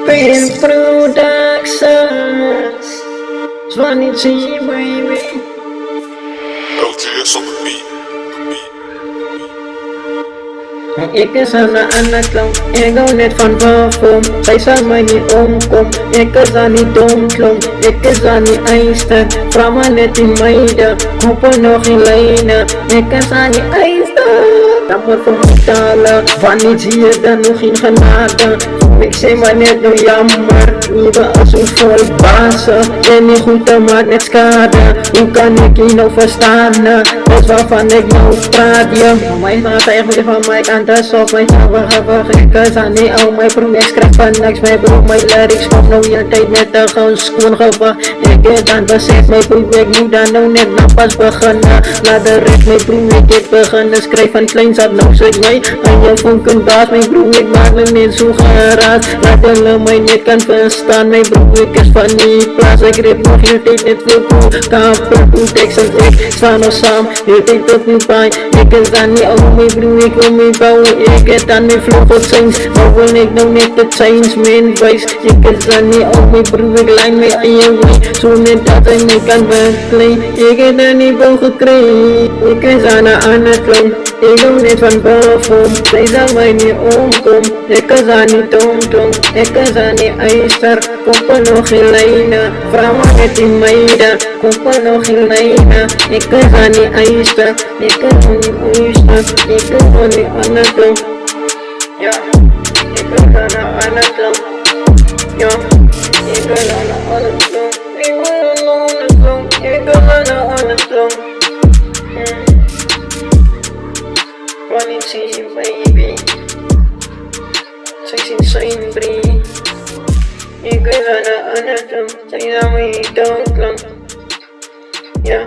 Pain Productions, Swanny G, baby. LTS on the beat. Ik is aan de anak ik hou net van parfum. Zij zal mij niet omkom, ik is aan die domklom. Ik is aan die ijster, vraag maar net die meiden. Hopen nog in lijnen, ik is aan die ijster. Dat moet voor me betalen, wanneer zie je dan nog geen genade? Ik zeg maar net nou jammer, liever als een vol bazen. Ben niet goed, dan maakt net schade. Hoe kan ik je nou verstaan? Dat waarvan ik nou praat, ja. Mij gaat eigenlijk van mijn kant, dat is op mijn tafel. Ik is aan die oude, mijn broer, ik schrijf van niks. Mijn broer, mijn lyrics, kom nou je tijd met de gewoon schoon geval. Ik heb dan besef, mijn broer, ik moet dan nou net nou pas beginnen. Laat de rest, mijn broer, ik heb beginnen. Schrijf van klein zat, nou zeg mij. En je vonken baas, mijn broer, ik maak me niet zo geraad. Laat hulle mij niet kan verstaan, mijn broer, ik is van die plaats. Ik rip nog heel tijd net veel cool. Kaper, goed, ik en ik staan nog samen. Heel tijd op mijn pijn. Ik is dan niet oude, mijn broer, ik wil me bouwen. Ik heb dan mijn vlog change. Maar wil ik nou net de change, mijn wijs. Ik is dan niet oude, mijn broer, ik lijn mij aan je way. Zo net dat ik niet kan wegkleed. Ik heb dan niet bouw gekregen. Ik is aan de andere klant. Ik hou net van boven. Zij zal mij niet omkomen. Ik is aan die domklom. Ik is aan die ijster. Koppen nog in lijnen. Vrouwen met die meiden. Koppen nog in lijnen. Ik is aan die ijster. Ik is aan die ijster. Ik is aan die andere klom. Ja, ik is aan de andere klom. Ja, ik is aan de andere klom. Ik is aan de andere klom. Ik is aan de andere klom. Wanneer zie je baby? Zij zien zijn brie. Ik wil aan de andere kant. Zij zijn mij doodklant. Ja.